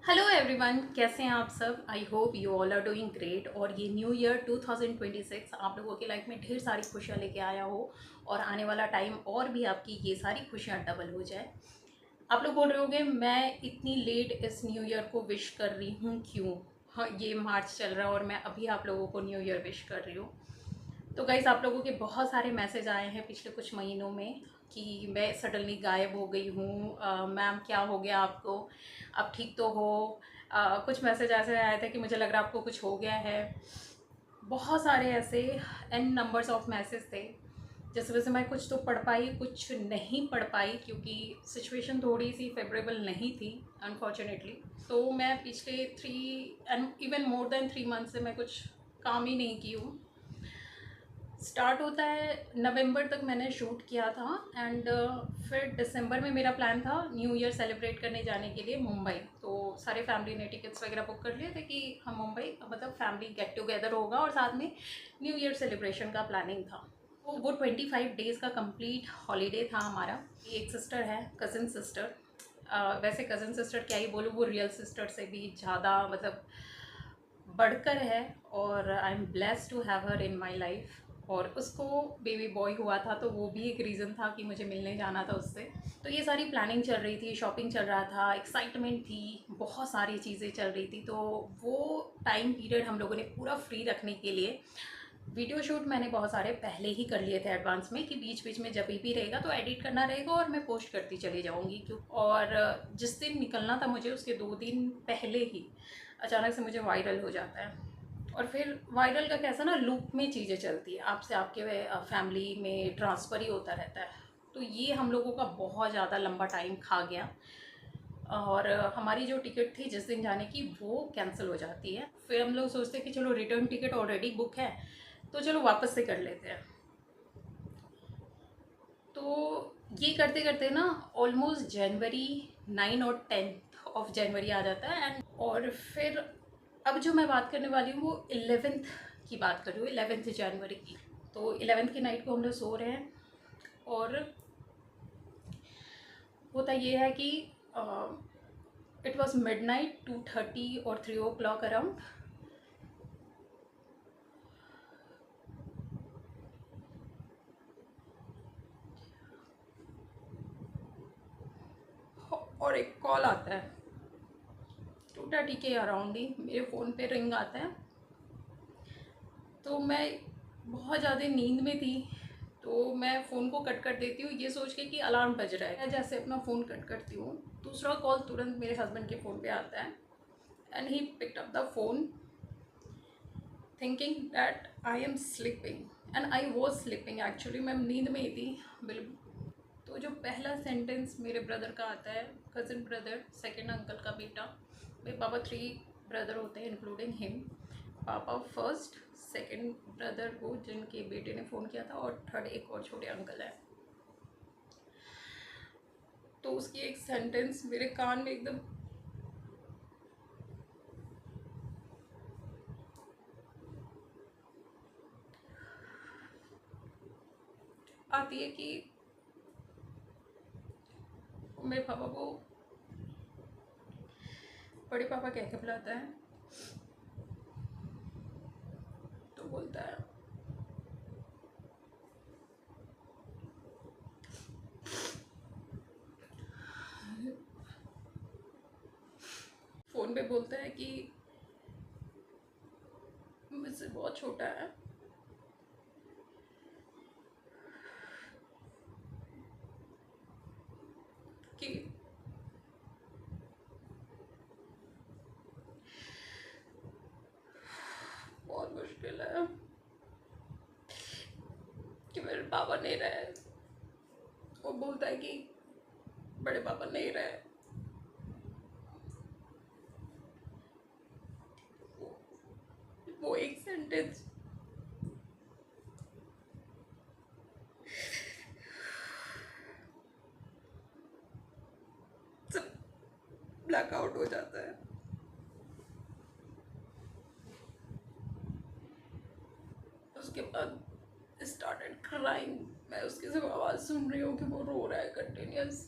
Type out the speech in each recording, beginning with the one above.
Hello everyone, कैसे हैं आप सब। I hope you all are doing great. और ये न्यू ईयर 2026 आप लोगों की लाइफ में ढेर सारी खुशियाँ लेके आया हो और आने वाला टाइम और भी आपकी ये सारी खुशियाँ डबल हो जाए। आप लोग बोल रहे होंगे मैं इतनी लेट इस न्यू ईयर को विश कर रही हूँ क्यों। हाँ, ये मार्च चल रहा है और मैं अभी आप लोगों को न्यू ईयर विश कर रही हूँ। तो गाइस, आप लोगों के बहुत सारे मैसेज आए हैं पिछले कुछ महीनों में कि मैं सडनली गायब हो गई हूँ। मैम, क्या हो गया आपको, आप ठीक तो हो। कुछ मैसेज ऐसे आए थे कि मुझे लग रहा है आपको कुछ हो गया है। बहुत सारे ऐसे एन नंबर्स ऑफ मैसेज थे, जिस वजह से मैं कुछ तो पढ़ पाई, कुछ नहीं पढ़ पाई, क्योंकि सिचुएशन थोड़ी सी फेवरेबल नहीं थी अनफॉर्चुनेटली। तो मैं पिछले 3 and even more than 3 month से मैं कुछ काम ही नहीं की हूँ। स्टार्ट होता है नवंबर तक मैंने शूट किया था एंड फिर दिसंबर में मेरा प्लान था न्यू ईयर सेलिब्रेट करने जाने के लिए मुंबई। तो सारे फैमिली ने टिकट्स वगैरह बुक कर लिए थे कि हम मुंबई, मतलब फैमिली गेट टुगेदर होगा और साथ में न्यू ईयर सेलिब्रेशन का प्लानिंग था। तो वो 25 डेज़ का कंप्लीट हॉलीडे था हमारा। एक सिस्टर है, कज़न सिस्टर। वैसे कज़न सिस्टर क्या ही बोलूँ, वो रियल सिस्टर से भी ज़्यादा मतलब बढ़कर है। और I am blessed to have her in my life. और उसको बेबी बॉय हुआ था, तो वो भी एक रीज़न था कि मुझे मिलने जाना था उससे। तो ये सारी प्लानिंग चल रही थी, शॉपिंग चल रहा था, एक्साइटमेंट थी, बहुत सारी चीज़ें चल रही थी। तो वो टाइम पीरियड हम लोगों ने पूरा फ्री रखने के लिए वीडियो शूट मैंने बहुत सारे पहले ही कर लिए थे एडवांस में, कि बीच बीच में जब भी रहेगा तो एडिट करना रहेगा और मैं पोस्ट करती चली जाऊँगी। क्यों, और जिस दिन निकलना था मुझे उसके 2 दिन पहले ही अचानक से मुझे वायरल हो जाता है। और फिर वायरल का कैसा ना, लूप में चीज़ें चलती है, आपसे आपके फैमिली में ट्रांसफ़र ही होता रहता है। तो ये हम लोगों का बहुत ज़्यादा लंबा टाइम खा गया। और हमारी जो टिकट थी जिस दिन जाने की वो कैंसिल हो जाती है। फिर हम लोग सोचते हैं कि चलो रिटर्न टिकट ऑलरेडी बुक है, तो चलो वापस से कर लेते हैं। तो ये करते करते ना ऑलमोस्ट जनवरी 9 और 10 ऑफ जनवरी आ जाता है। एंड और फिर अब जो मैं बात करने वाली हूँ वो 11th की बात कर रही हूँ, 11th जनवरी की। तो 11th की नाइट को हम लोग सो रहे हैं और होता ये है कि इट वॉज मिड नाइट 2:30 और 3 o'clock अराउंड। और एक कॉल आता है 2:30 के अराउंड ही मेरे फ़ोन पे रिंग आता है। तो मैं बहुत ज़्यादा नींद में थी, तो मैं फ़ोन को कट कर देती हूँ ये सोच के कि अलार्म बज रहा है। मैं जैसे अपना फ़ोन कट करती हूँ, दूसरा कॉल तुरंत मेरे हस्बैंड के फ़ोन पे आता है। And he picked up the phone thinking that I am sleeping and I was sleeping. Actually मैं नींद में ही थी बिल्कुल। तो जो पहला सेंटेंस मेरे ब्रदर का आता है, कज़न ब्रदर, सेकंड अंकल का बेटा। मेरे पापा 3 ब्रदर होते हैं इंक्लूडिंग हिम। पापा फर्स्ट, सेकंड ब्रदर वो जिनके बेटे ने फ़ोन किया था, और थर्ड एक और छोटे अंकल है। तो उसकी एक सेंटेंस मेरे कान में एकदम आती है कि मेरे पापा को बड़े पापा कह के बुलाता है। तो बोलता है, फ़ोन पे बोलता है कि मुझसे बहुत छोटा है, कि बहुत मुश्किल है कि मेरे पापा नहीं रहे। वो बोलता है कि बड़े पापा नहीं रहे। वो, वो एक सेंटेंस सब ब्लैकआउट हो जाता है। उसके बाद स्टार्टेड क्राइंग। मैं उसकी सिर्फ आवाज़ सुन रही हूँ कि वो रो रहा है कंटिन्यूस।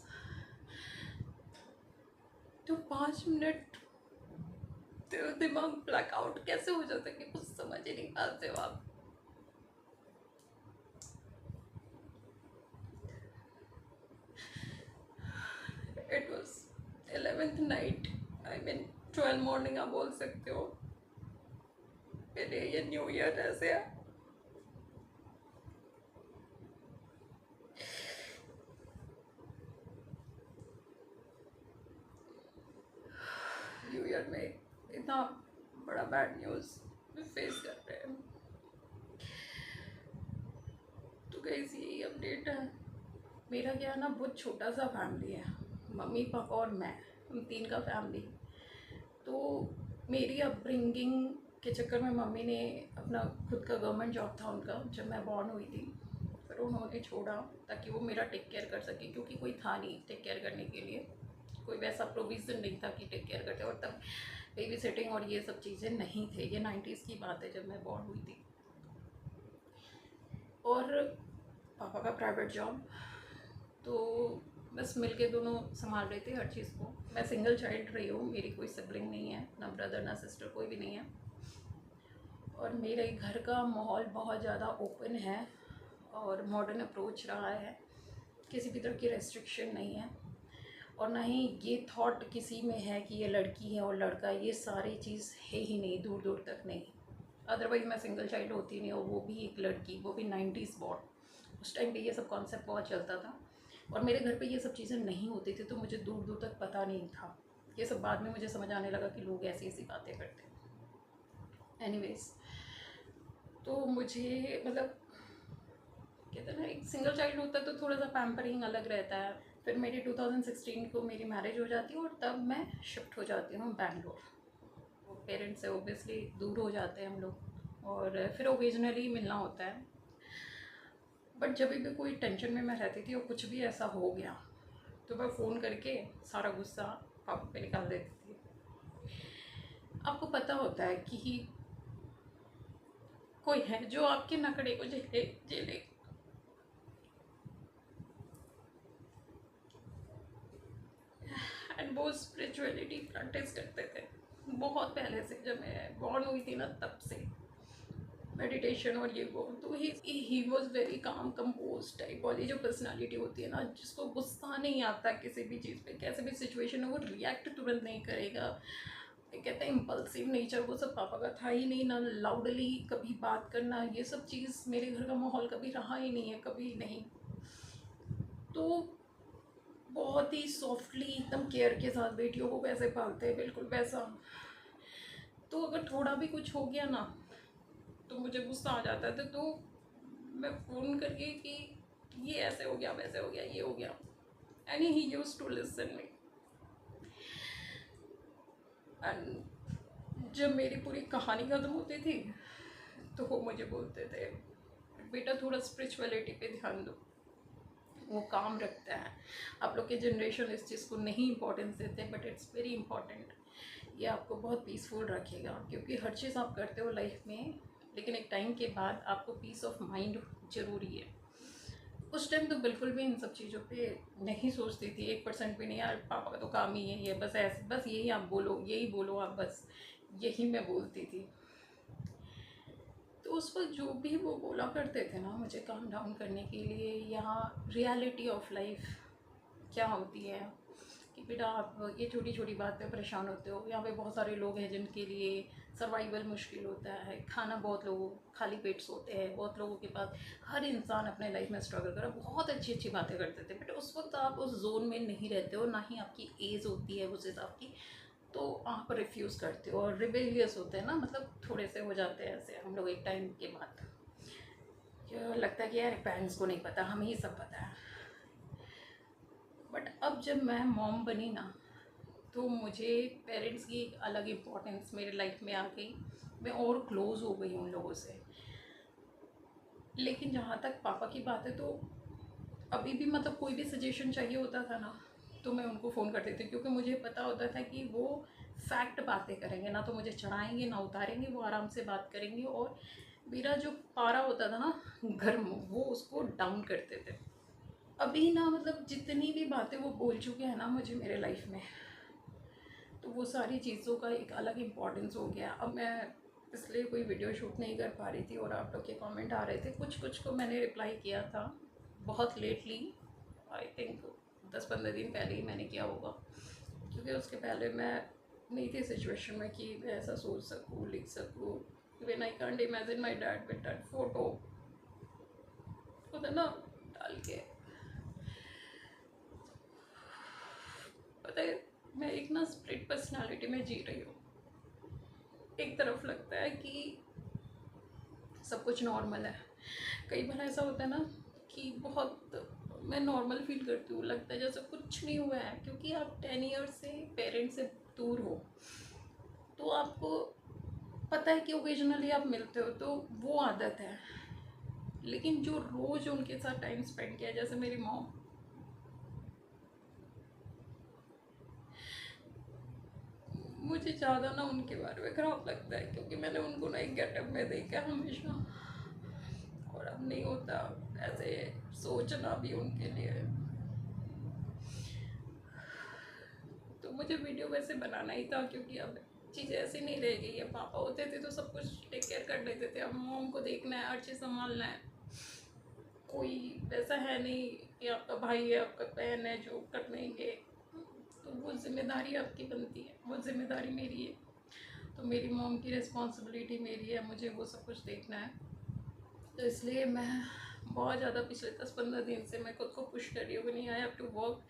तो 5 मिनट तो दिमाग ब्लैकआउट कैसे हो जाता है कि कुछ समझ ही नहीं पाते हो आप। It was 11th night, I mean 12 morning आप बोल सकते हो। मेरे ये न्यू ईयर ऐसे है। न्यू ईयर में इतना बड़ा बैड न्यूज़ फेस कर रहे हैं। तो गाइस यही अपडेट है। मेरा क्या है ना, बहुत छोटा सा फैमिली है, मम्मी पापा और मैं, हम तीन का फैमिली। तो मेरी अपब्रिंगिंग के चक्कर में मम्मी ने अपना खुद का गवर्नमेंट जॉब था उनका जब मैं बॉर्न हुई थी, फिर उन्होंने छोड़ा ताकि वो मेरा टेक केयर कर सके, क्योंकि कोई था नहीं टेक केयर करने के लिए, कोई वैसा प्रोविज़न नहीं था कि टेक केयर करते। और तब बेबी सिटिंग और ये सब चीज़ें नहीं थे, ये 90s की बात है जब मैं बॉर्न हुई थी। और पापा का प्राइवेट जॉब, तो बस मिल के दोनों संभाल रहे थे हर चीज़ को। मैं सिंगल चाइल्ड रही हूँ, मेरी कोई सिबलिंग नहीं है, ना ब्रदर ना सिस्टर, कोई भी नहीं है। और मेरे घर का माहौल बहुत ज़्यादा ओपन है और मॉडर्न अप्रोच रहा है, किसी भी तरह की रेस्ट्रिक्शन नहीं है। और ना ही ये थॉट किसी में है कि ये लड़की है और लड़का, ये सारी चीज़ है ही नहीं, दूर दूर तक नहीं। अदरवाइज़ मैं सिंगल चाइल्ड होती नहीं, और वो भी एक लड़की, वो भी 90s बॉर्न। उस टाइम पे ये सब कॉन्सेप्ट बहुत चलता था और मेरे घर पे ये सब चीज़ें नहीं होती थी, तो मुझे दूर दूर तक पता नहीं था। ये सब बाद में मुझे समझ आने लगा कि लोग ऐसी ऐसी बातें करते हैं। एनीवेज, तो मुझे मतलब कहते हैं ना, एक सिंगल चाइल्ड होता है तो थोड़ा सा पैम्परिंग अलग रहता है। फिर मेरी 2016 को मेरी मैरिज हो जाती है और तब मैं शिफ्ट हो जाती हूँ बैंगलोर। वो पेरेंट्स से ओबियसली दूर हो जाते हैं हम लोग, और फिर ओकेजनली मिलना होता है। बट जब भी कोई टेंशन में मैं रहती थी और कुछ भी ऐसा हो गया तो मैं फ़ोन करके सारा गुस्सा पापा पे निकाल देती थी। आपको पता होता है कि कोई है जो आपके नखड़े को झेले। एंड वो स्पिरिचुअलिटी प्रैक्टिस करते थे बहुत पहले से, जब मैं बॉर्न हुई थी ना तब से मेडिटेशन और ये वो। तो he was very calm compose type वाली जो पर्सनालिटी होती है ना, जिसको गुस्सा नहीं आता किसी भी चीज़ पे, कैसे भी सिचुएशन है वो रिएक्ट तुरंत नहीं करेगा। कहते हैं इम्पल्सिव नेचर, वो सब पापा का था ही नहीं। ना लाउडली कभी बात करना, ये सब चीज़ मेरे घर का माहौल कभी रहा ही नहीं है, कभी नहीं। तो बहुत ही सॉफ्टली एकदम केयर के साथ बेटियों को कैसे पालते हैं, बिल्कुल वैसा। तो अगर थोड़ा भी कुछ हो गया ना तो मुझे गुस्सा आ जाता था, तो मैं फ़ोन करके कि ये ऐसे हो गया, वैसे हो गया, ये हो गया, and he used to listen me. And जब मेरी पूरी कहानी ख़त्म होती थी तो वो मुझे बोलते थे, बेटा थोड़ा स्पिरिचुअलिटी पे ध्यान दो, वो काम रखता है। आप लोग के जनरेशन इस चीज़ को नहीं इम्पोर्टेंस देते, बट इट्स वेरी इंपॉर्टेंट। ये आपको बहुत पीसफुल रखेगा, क्योंकि हर चीज़ आप करते हो लाइफ में, लेकिन एक टाइम के बाद आपको पीस ऑफ माइंड ज़रूरी है। उस टाइम तो बिल्कुल भी इन सब चीज़ों पे नहीं सोचती थी, 1% भी नहीं। यार पापा का तो काम ही यही है, बस ऐसे, बस यही आप बोलो, यही बोलो आप, बस यही मैं बोलती थी। तो उस वक्त जो भी वो बोला करते थे ना मुझे काम डाउन करने के लिए, यहाँ रियलिटी ऑफ लाइफ क्या होती है कि बेटा आप ये छोटी छोटी बात पे परेशान होते हो, यहाँ पे बहुत सारे लोग हैं जिनके लिए सर्वाइवल मुश्किल होता है, खाना बहुत लोगों खाली पेट सोते हैं, बहुत लोगों के पास, हर इंसान अपने लाइफ में स्ट्रगल कर रहा है। बहुत अच्छी अच्छी बातें करते थे, बट उस वक्त आप उस जोन में नहीं रहते हो, ना ही आपकी एज होती है उस हिसाब की, तो आप रिफ्यूज़ करते हो और रिबेलियस होते हैं ना, मतलब थोड़े से हो जाते हैं ऐसे हम लोग एक टाइम के बाद। लगता है कि यार पेरेंट्स को नहीं पता, हमें ही सब पता है। बट अब जब मैं मॉम बनी ना, तो मुझे पेरेंट्स की एक अलग इम्पोर्टेंस मेरे लाइफ में आ गई, मैं और क्लोज़ हो गई उन लोगों से। लेकिन जहाँ तक पापा की बात है, तो अभी भी मतलब कोई भी सजेशन चाहिए होता था ना तो मैं उनको फ़ोन करती थी, क्योंकि मुझे पता होता था कि वो फैक्ट बातें करेंगे, ना तो मुझे चढ़ाएंगे ना उतारेंगे, वो आराम से बात करेंगे और मेरा जो पारा होता था ना गर्म, वो उसको डाउन करते थे। अभी ना मतलब जितनी भी बातें वो बोल चुके हैं ना मुझे मेरे लाइफ में, तो वो सारी चीज़ों का एक अलग इम्पोर्टेंस हो गया। अब मैं इसलिए कोई वीडियो शूट नहीं कर पा रही थी और आप लोग के कमेंट आ रहे थे, कुछ कुछ को मैंने रिप्लाई किया था बहुत लेटली, आई थिंक 10-15 दिन पहले ही मैंने किया होगा, क्योंकि उसके पहले मैं नहीं थी सिचुएशन में कि मैं ऐसा सोच सकूँ, लिख सकूँ। Even I can't imagine my dad with that photo उधर ना डाल के। पता है, मैं एक ना स्प्लिट पर्सनालिटी में जी रही हूँ। एक तरफ लगता है कि सब कुछ नॉर्मल है, कई बार ऐसा होता है ना कि बहुत मैं नॉर्मल फील करती हूँ, लगता है जैसे कुछ नहीं हुआ है, क्योंकि आप 10 ईयर्स से पेरेंट्स से दूर हो, तो आपको पता है कि ओकेजनली आप मिलते हो तो वो आदत है। लेकिन जो रोज़ उनके साथ टाइम स्पेंड किया, जैसे मेरी मॉम, मुझे ज़्यादा ना उनके बारे में ख़राब लगता है, क्योंकि मैंने उनको ना एक गेटअप में देखा हमेशा, और अब नहीं होता ऐसे सोचना भी उनके लिए। तो मुझे वीडियो वैसे बनाना ही था, क्योंकि अब चीज़ें ऐसी नहीं रह गई है। पापा होते थे तो सब कुछ टेक केयर कर लेते थे, अब मॉम को देखना है, हर चीज़ संभालना है। कोई वैसा है नहीं कि आपका भाई है, आपका बहन है जो कर लेंगे, तो वो जिम्मेदारी आपकी बनती है, वो जिम्मेदारी मेरी है। तो मेरी मॉम की रिस्पॉन्सिबिलिटी मेरी है, मुझे वो सब कुछ देखना है। तो इसलिए मैं बहुत ज़्यादा पिछले 10-15 दिन से मैं खुद को पुश कर रही हूँ कि नहीं, आई हैव टू वर्क।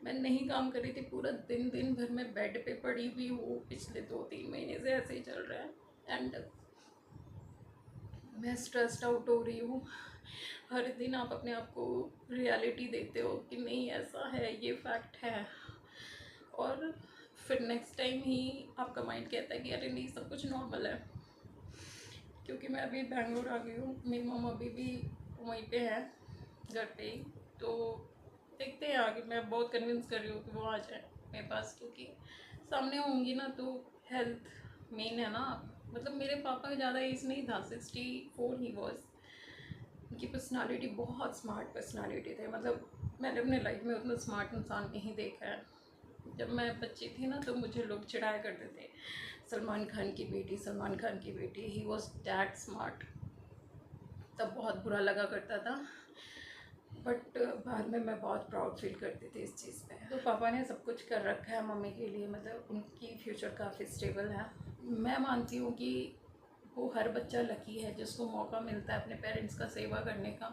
मैं नहीं काम कर रही थी, पूरा दिन भर मैं बेड पे पड़ी हुई हूँ, पिछले 2-3 महीने से ऐसे ही चल रहा है। एंड मैं स्ट्रेस्ड आउट हो रही हूँ। हर दिन आप अपने आप को रियलिटी देते हो कि नहीं ऐसा है, ये फैक्ट है, और फिर नेक्स्ट टाइम ही आपका माइंड कहता है कि अरे नहीं, सब कुछ नॉर्मल है। क्योंकि मैं अभी बैंगलोर आ गई हूँ, मेरी मम्मा अभी भी वहीं पे है, घर पे ही। तो देखते हैं आगे, मैं बहुत कन्विंस कर रही हूँ कि वो आ जाए मेरे पास, क्योंकि सामने होंगी ना तो हेल्थ मेन है ना। मतलब मेरे पापा का ज़्यादा एज नहीं था, 64 ही वॉज। उनकी पर्सनालिटी बहुत स्मार्ट पर्सनालिटी थे, मतलब मैंने अपने लाइफ में उतना स्मार्ट इंसान नहीं देखा है। जब मैं बच्ची थी ना तो मुझे लोग चिढ़ाया करते थे, सलमान खान की बेटी, सलमान खान की बेटी, ही वॉज डैट स्मार्ट। तब बहुत बुरा लगा करता था, बट बाद में मैं बहुत प्राउड फील करती थी इस चीज़ पे। तो पापा ने सब कुछ कर रखा है मम्मी के लिए, मतलब उनकी फ्यूचर काफ़ी स्टेबल है। मैं मानती हूँ कि वो हर बच्चा लकी है जिसको मौका मिलता है अपने पेरेंट्स का सेवा करने का।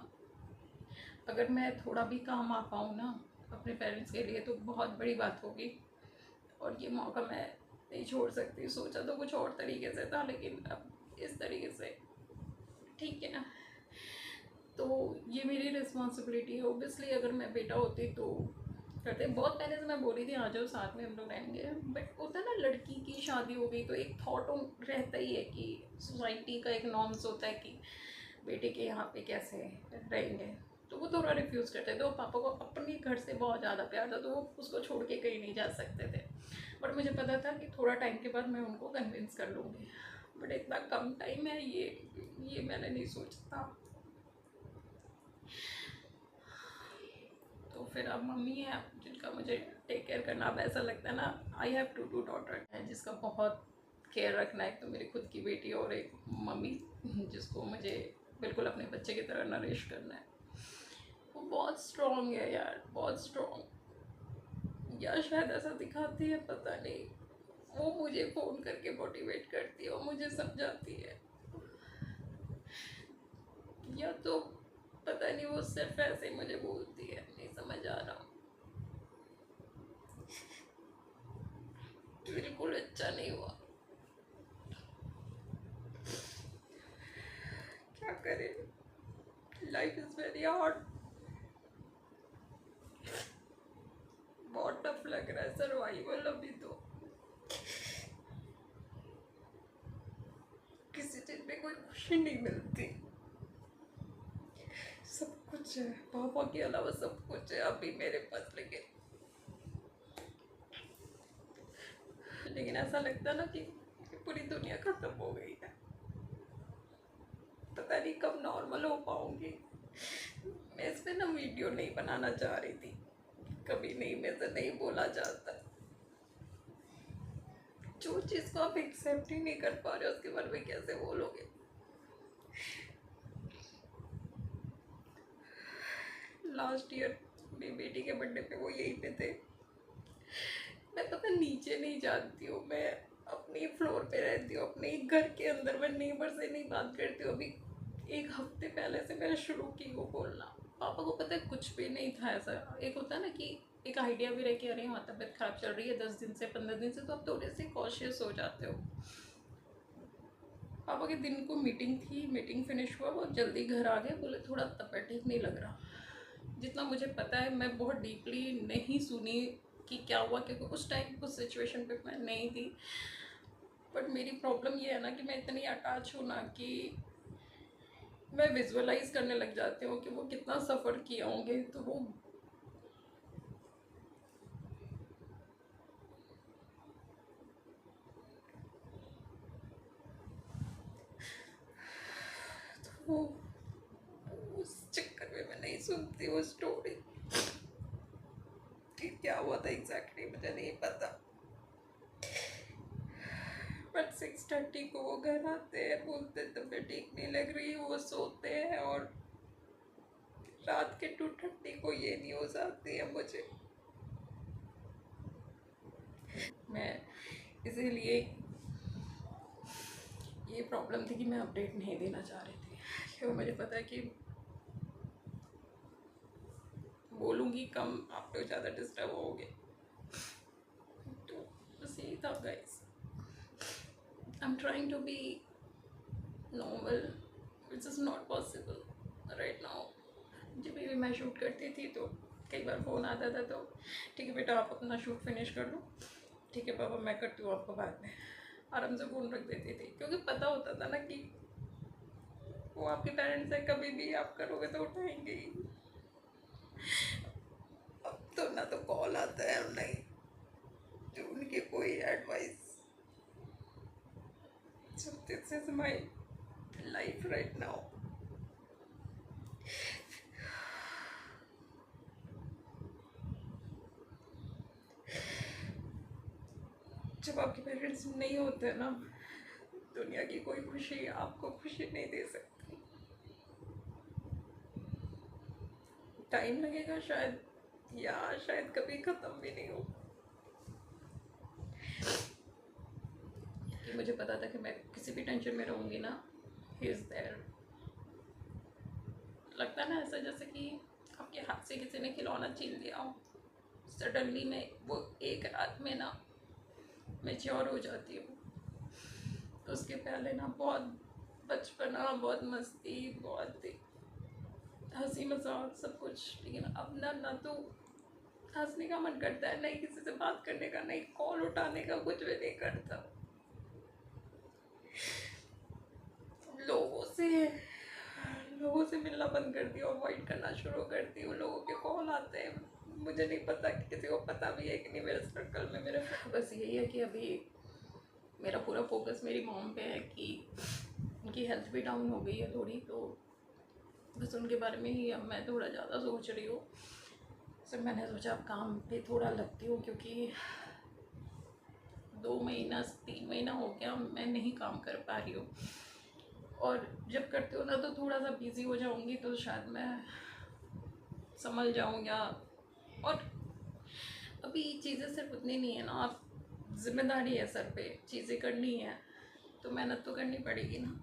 अगर मैं थोड़ा भी काम आ पाऊँ ना अपने पेरेंट्स के लिए तो बहुत बड़ी बात होगी, और ये मौका मैं नहीं छोड़ सकती। सोचा तो कुछ और तरीके से था, लेकिन अब इस तरीके से ठीक है। तो ये मेरी रिस्पॉन्सिबिलिटी है। ओबियसली अगर मैं बेटा होती तो करते, बहुत पहले से मैं बोली थी आ जाओ साथ में हम लोग रहेंगे, बट होता है ना, लड़की की शादी हो गई तो एक थॉट रहता ही है कि सोसाइटी का एक नॉर्म्स होता है कि बेटे के यहाँ पे कैसे रहेंगे, तो वो थोड़ा रिफ्यूज़ करते थे। तो पापा को अपने घर से बहुत ज़्यादा प्यार था, तो वो उसको छोड़ के कहीं नहीं जा सकते थे। बट मुझे पता था कि थोड़ा टाइम के बाद मैं उनको कन्विंस कर लूँगी, बट इतना कम टाइम है, ये मैंने नहीं सोचा था। तो फिर अब मम्मी है जिनका मुझे टेक केयर करना, अब ऐसा लगता है ना, आई हैव टू डॉटर है जिसका बहुत केयर रखना है। एक तो मेरी खुद की बेटी और एक मम्मी जिसको मुझे बिल्कुल अपने बच्चे की तरह नरिश करना है। वो बहुत स्ट्रॉन्ग है यार, बहुत स्ट्रॉन्ग, या शायद ऐसा दिखाती है पता नहीं। वो मुझे फ़ोन करके मोटिवेट करती है, वो मुझे समझाती है, या तो पता नहीं वो सिर्फ ऐसे ही मुझे बोलती है, नहीं समझ आ रहा। बिल्कुल अच्छा नहीं हुआ, क्या करें, लाइफ इज़ वेरी हार्ड। बहुत टफ लग रहा है सर्वाइवल अभी तो, किसी चीज़ में कोई खुशी नहीं मिलती। सब कुछ है, पापा के अलावा सब कुछ है अभी मेरे पास, लेकिन ऐसा लगता है ना कि पूरी दुनिया खत्म हो गई है। पता नहीं कब नॉर्मल हो पाऊंगी। मैं इस पे ना वीडियो नहीं बनाना चाह रही थी, कभी नहीं, मेरे से नहीं बोला जाता। जो चीज़ को आप एक्सेप्ट ही नहीं कर पा रहे हो उसके बारे में कैसे बोलोगे। लास्ट ईयर मेरी बेटी के बर्थडे पे वो यहीं पे थे। मैं पता नीचे नहीं जाती हूँ, मैं अपनी फ्लोर पे रहती हूँ, अपने ही घर के अंदर। मैं नेबर से नहीं बात करती हूँ। अभी 1 हफ्ते पहले से मैंने शुरू की वो बोलना। पापा को पता है कुछ भी नहीं था ऐसा। एक होता है ना कि एक आइडिया भी रहे कि अरे हाँ तबीयत खराब चल रही है 10 दिन से 15 दिन से, तो आप थोड़े से कॉशियस हो जाते हो। पापा के दिन को मीटिंग थी, मीटिंग फिनिश हुआ, वो जल्दी घर आ गए, बोले थोड़ा तबीयत ठीक नहीं लग रहा। जितना मुझे पता है मैं बहुत डीपली नहीं सुनी कि क्या हुआ, क्योंकि उस टाइम उस सिचुएशन पे मैं नहीं थी। बट मेरी प्रॉब्लम ये है ना कि मैं इतनी अटैच हूँ ना कि मैं विजुअलाइज करने लग जाती हूँ कि वो कितना सफ़र किए होंगे। तो वो उस चक्कर में मैं नहीं सुनती वो स्टोरी कि क्या हुआ था एग्जैक्टली, मुझे नहीं पता। बट 6:30 को वो घर आते हैं, बोलते तबीयत ठीक नहीं लग रही, वो सोते हैं और रात के 2:30 को ये न्यूज़ आती है मुझे। मैं इसीलिए ये प्रॉब्लम थी कि मैं अपडेट नहीं देना चाह रही थी, क्योंकि मुझे पता है कि बोलूँगी कम, आप लोग ज़्यादा डिस्टर्ब होगे। तो बस यही था guys. I am trying to be normal, which is not possible right now. जब भी मैं शूट करती थी तो कई बार फ़ोन आता था, तो ठीक है बेटा आप अपना शूट फिनिश कर लो, ठीक है पापा मैं करती हूँ आपको बाद में, आराम से फ़ोन रख देती थी। क्योंकि पता होता था ना कि वो आपके पेरेंट्स है, कभी भी आप करोगे तो उठाएंगे ही। अब तो ना तो कॉल आता है और नहीं जो उनकी कोई advice. So this is my life right now. जब आपके पेरेंट्स नहीं होते ना, दुनिया की कोई खुशी आपको खुशी नहीं दे सकती। टाइम लगेगा शायद, या शायद कभी ख़त्म भी नहीं हो। कि मुझे पता था कि मैं किसी भी टेंशन में रहूँगी ना, ही इज़ देयर। लगता ना ऐसा जैसे कि आपके हाथ से किसी ने खिलौना छीन लिया हो, सडनली में वो एक रात में ना मैच्योर हो जाती हूँ। उसके पहले ना बहुत बचपना, बहुत मस्ती, बहुत हंसी मजाक सब कुछ, लेकिन अब ना तो हंसने का मन करता है, नहीं किसी से बात करने का, नहीं कॉल उठाने का, कुछ भी नहीं करता। लोगों से लोगों से मिलना बंद कर दिया, अवॉइड करना शुरू करती हूँ। लोगों के कॉल आते हैं, मुझे नहीं पता कि किसी को पता भी है कि नहीं मेरे सर्कल में मेरे। बस यही है कि अभी मेरा पूरा फोकस मेरी मॉम पे है कि उनकी हेल्थ भी डाउन हो गई है थोड़ी, तो बस उनके बारे में ही अब मैं थोड़ा ज़्यादा सोच रही हूँ। सर मैंने सोचा अब काम पे थोड़ा लगती हूँ, क्योंकि 2 महीना 3 महीना हो गया मैं नहीं काम कर पा रही हूँ। और जब करती हूँ ना तो थोड़ा सा बिज़ी हो जाऊँगी तो शायद मैं संभल जाऊँ, या और अभी चीज़ें सिर्फ उतनी नहीं है ना, आप जिम्मेदारी है सर पे, चीज़ें करनी है तो मेहनत तो करनी पड़ेगी ना।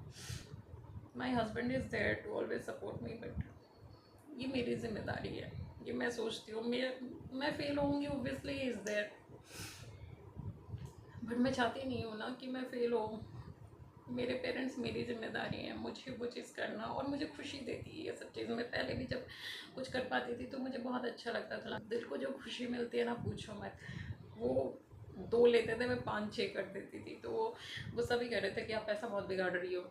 My husband is there to always support me, but ये मेरी जिम्मेदारी है, ये मैं सोचती हूँ। मैं फेल होंगी ओब्वियसली, इज़ देयर, बट मैं चाहती नहीं हूँ ना कि मैं फेल हो। मेरे पेरेंट्स मेरी जिम्मेदारी है, मुझे वो चीज़ करना, और मुझे खुशी देती है ये सब चीज़। मैं पहले भी जब कुछ कर पाती थी तो मुझे बहुत अच्छा लगता था। दिल को जो खुशी मिलती है ना पूछो मत। वो 2 लेते थे, मैं 5-6 कर देती थी, तो वो गुस्सा भी कर रहे थे कि आप पैसा बहुत बिगाड़ रही हो।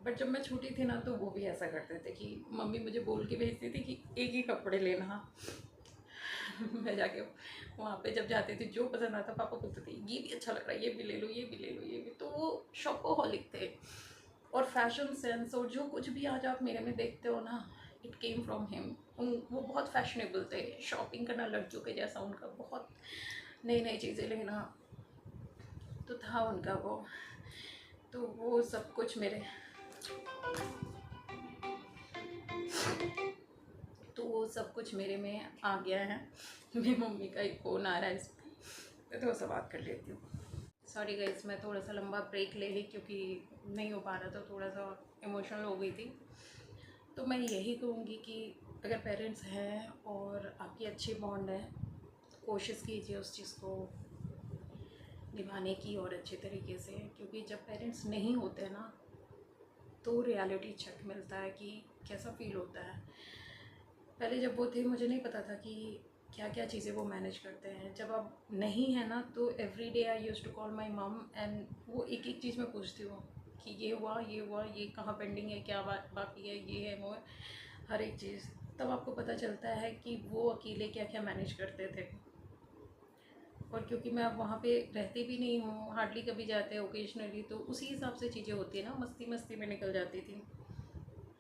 बट जब मैं छोटी थी ना तो वो भी ऐसा करते थे कि मम्मी मुझे बोल के भेजती थी कि एक ही कपड़े लेना। मैं जाके वहाँ पे जब जाती थी जो पसंद आता पापा बोलते थे ये भी अच्छा लग रहा है, ये भी ले लो, ये भी ले लो, ये भी। तो वो शॉपोहॉलिक थे, और फैशन सेंस और जो कुछ भी आज आप मेरे में देखते हो ना, इट केम फ्रॉम हिम। वो बहुत फैशनेबल थे, शॉपिंग करना लड़कियों के जैसा उनका, बहुत नई नई चीज़ें लेना। था उनका वो, तो वो सब कुछ मेरे, तो वो सब कुछ मेरे में आ गया है। मेरी मम्मी का एक फ़ोन आ रहा है, इस पर थोड़ा सा बात कर लेती हूँ। सॉरी गाइस, मैं थोड़ा सा लंबा ब्रेक ले ली क्योंकि नहीं हो पा रहा था, थोड़ा सा इमोशनल हो गई थी। तो मैं यही कहूँगी कि अगर पेरेंट्स हैं और आपकी अच्छी बॉन्ड है, कोशिश कीजिए उस चीज़ को निभाने की और अच्छे तरीके से, क्योंकि जब पेरेंट्स नहीं होते ना तो रियलिटी चेक मिलता है कि कैसा फ़ील होता है। पहले जब वो थे मुझे नहीं पता था कि क्या क्या चीज़ें वो मैनेज करते हैं। जब अब नहीं है ना तो every day I use to call my mom and वो एक एक चीज़ मैं पूछती हूँ कि ये हुआ, ये कहाँ पेंडिंग है, क्या बाकी है, ये है वो है, हर एक चीज़। तब आपको पता चलता है कि वो अकेले क्या क्या मैनेज करते थे। और क्योंकि मैं अब वहाँ पे रहती भी नहीं हूँ, हार्डली कभी जाते हैं, ओकेजनली, तो उसी हिसाब से चीज़ें होती है ना, मस्ती मस्ती में निकल जाती थी।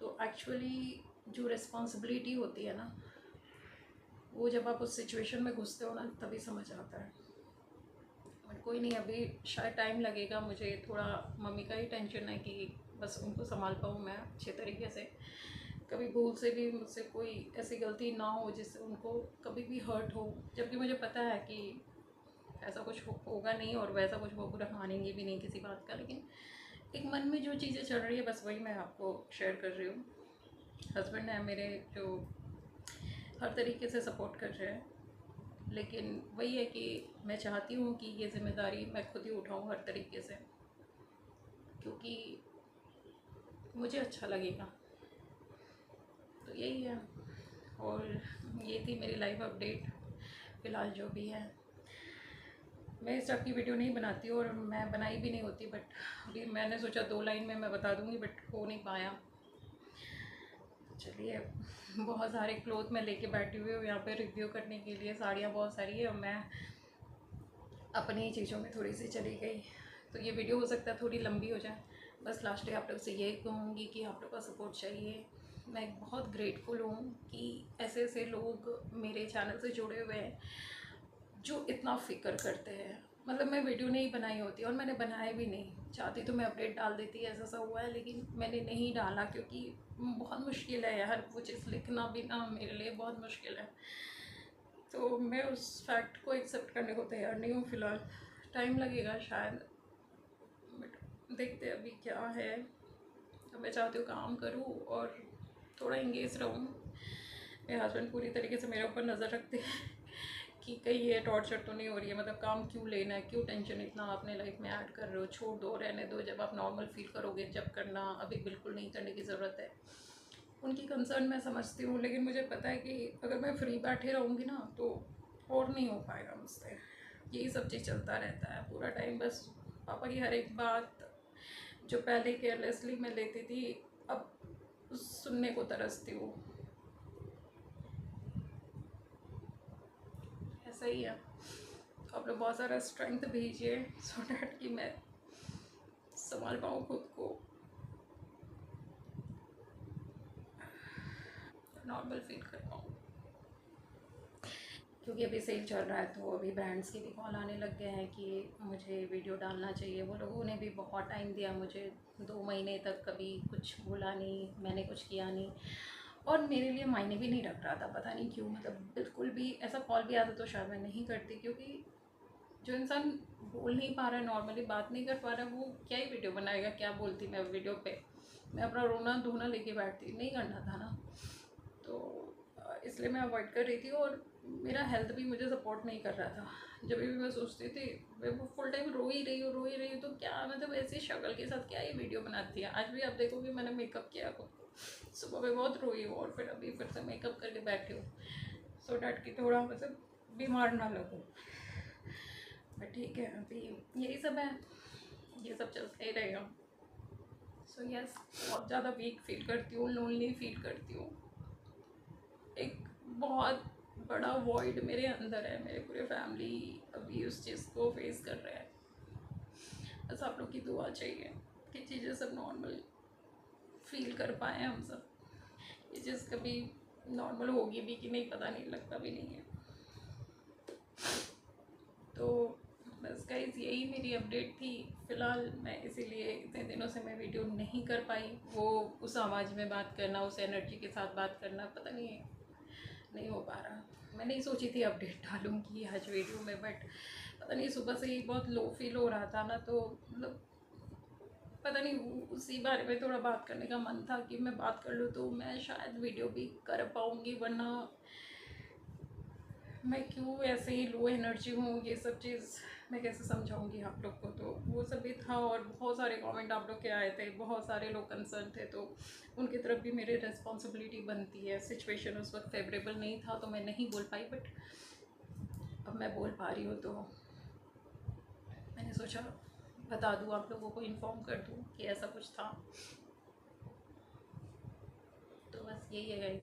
तो एक्चुअली जो रिस्पॉन्सिबिलिटी होती है ना, वो जब आप उस सिचुएशन में घुसते हो ना तभी समझ आता है। बट कोई नहीं, अभी शायद टाइम लगेगा। मुझे थोड़ा मम्मी का ही टेंशन है कि बस उनको संभाल पाऊँ मैं अच्छे तरीके से, कभी भूल से भी मुझसे कोई ऐसी गलती ना हो जिससे उनको कभी भी हर्ट हो, जबकि मुझे पता है कि ऐसा कुछ होगा नहीं और वैसा कुछ वो पूरा मानेंगे भी नहीं किसी बात का। लेकिन एक मन में जो चीज़ें चल रही है बस वही मैं आपको शेयर कर रही हूँ। हस्बैंड है मेरे जो हर तरीके से सपोर्ट कर रहे हैं, लेकिन वही है कि मैं चाहती हूँ कि ये ज़िम्मेदारी मैं खुद ही उठाऊँ हर तरीके से, क्योंकि मुझे अच्छा लगेगा। तो यही है, और ये थी मेरी लाइफ अपडेट फ़िलहाल जो भी है। मैं इस टाइप की वीडियो नहीं बनाती हूँ और मैं बनाई भी नहीं होती, बट अभी मैंने सोचा 2 लाइन में मैं बता दूँगी, बट हो नहीं पाया। चलिए, बहुत सारे क्लोथ मैं लेके बैठी हुई हूँ यहाँ पे रिव्यू करने के लिए, साड़ियाँ बहुत सारी है और मैं अपनी चीज़ों में थोड़ी सी चली गई, तो ये वीडियो हो सकता है थोड़ी लंबी हो जाए। बस लास्ट डे आप लोग से यही कहूँगी कि आप लोग का सपोर्ट चाहिए। मैं बहुत ग्रेटफुल हूँ कि ऐसे ऐसे लोग मेरे चैनल से जुड़े हुए हैं जो इतना फ़िक्र करते हैं। मतलब मैं वीडियो नहीं बनाई होती और मैंने बनाया भी नहीं, चाहती तो मैं अपडेट डाल देती, ऐसा सा हुआ है, लेकिन मैंने नहीं डाला क्योंकि बहुत मुश्किल है यार, वो चीज़ लिखना भी ना मेरे लिए बहुत मुश्किल है। तो मैं उस फैक्ट को एक्सेप्ट करने को तैयार नहीं हूँ फ़िलहाल, टाइम लगेगा शायद, बट देखते अभी क्या है। तो मैं चाहती हूँ काम करूँ और थोड़ा इंगेज रहूँ। मेरे हस्बैंड पूरी तरीके से मेरे ऊपर नज़र रखते हैं कि कहीं ये टॉर्चर तो नहीं हो रही है, मतलब काम क्यों लेना है, क्यों टेंशन इतना अपने लाइफ में ऐड कर रहे हो, छोड़ दो, रहने दो, जब आप नॉर्मल फील करोगे जब करना, अभी बिल्कुल नहीं करने की ज़रूरत है। उनकी कंसर्न मैं समझती हूँ, लेकिन मुझे पता है कि अगर मैं फ्री बैठे रहूँगी ना तो और नहीं हो पाएगा मुझसे। यही सब चीज़ चलता रहता है पूरा टाइम, बस पापा की हर एक बात जो पहले केयरलेसली मैं लेती थी अब सुनने को तरसती हूँ। ऐसा ही है, आप लोग बहुत सारा स्ट्रेंथ भेजिए सो डैट कि मैं संभाल पाऊँ खुद को, नॉर्मल फील कर पाऊँ। क्योंकि अभी सेल चल रहा है तो अभी ब्रांड्स के भी कॉल आने लग गए हैं कि मुझे वीडियो डालना चाहिए। वो लोगों ने भी बहुत टाइम दिया मुझे, 2 महीने तक कभी कुछ बोला नहीं, मैंने कुछ किया नहीं और मेरे लिए मायने भी नहीं रख रहा था, पता नहीं क्यों। मतलब बिल्कुल भी ऐसा कॉल भी आता तो शायद मैं नहीं करती, क्योंकि जो इंसान बोल नहीं पा रहा है, नॉर्मली बात नहीं कर पा रहा है, वो क्या ही वीडियो बनाएगा। क्या बोलती मैं वीडियो पे, मैं अपना रोना धोना लेके बैठती, नहीं करना था ना। तो इसलिए मैं अवॉइड कर रही थी और मेरा हेल्थ भी मुझे सपोर्ट नहीं कर रहा था। जब भी मैं सोचती थी मैं वो फुल टाइम रो ही रही हूँ तो क्या, मतलब ऐसी शक्ल के साथ क्या ये वीडियो बनाती है। आज भी आप देखोगे मैंने मेकअप किया खुद को, सुबह में बहुत रोई हूँ और फिर अभी फिर से मेकअप करके बैठी हूँ सो डैट कि थोड़ा मतलब बीमार ना लगूँ। बट ठीक है, अभी यही सब है, ये सब चलता ही रहेगा। सो यस, बहुत ज़्यादा वीक फील करती हूँ, लोनली फील करती हूँ। एक बहुत बड़ा वॉइड मेरे अंदर है, मेरे पूरे फैमिली अभी उस चीज़ को फेस कर रहे हैं। बस आप लोग की दुआ चाहिए कि चीज़ें सब नॉर्मल फील कर पाए हम सब। ये चीज़ कभी नॉर्मल होगी भी कि नहीं पता नहीं, लगता भी नहीं है। तो बस गाइस यही मेरी अपडेट थी फ़िलहाल। मैं इसीलिए इतने दिनों से मैं वीडियो नहीं कर पाई। वो उस आवाज़ में बात करना, उस एनर्जी के साथ बात करना, पता नहीं हो पा रहा। मैं नहीं सोची थी अपडेट डालूँगी आज वीडियो में, बट पता नहीं सुबह से ही बहुत लो फील हो रहा था ना, तो मतलब पता नहीं उसी बारे में थोड़ा बात करने का मन था कि मैं बात कर लूँ तो मैं शायद वीडियो भी कर पाऊँगी, वरना मैं क्यों ऐसे ही लो एनर्जी हूँ, ये सब चीज़ मैं कैसे समझाऊंगी आप लोग को। तो वो सब भी था, और बहुत सारे कमेंट आप लोग के आए थे, बहुत सारे लोग कंसर्न थे, तो उनकी तरफ भी मेरी रिस्पॉन्सिबिलिटी बनती है। सिचुएशन उस वक्त फेवरेबल नहीं था तो मैं नहीं बोल पाई, बट अब मैं बोल पा रही हूँ तो मैंने सोचा बता दूँ, आप लोगों को इन्फॉर्म कर दूँ कि ऐसा कुछ था। तो बस यही है।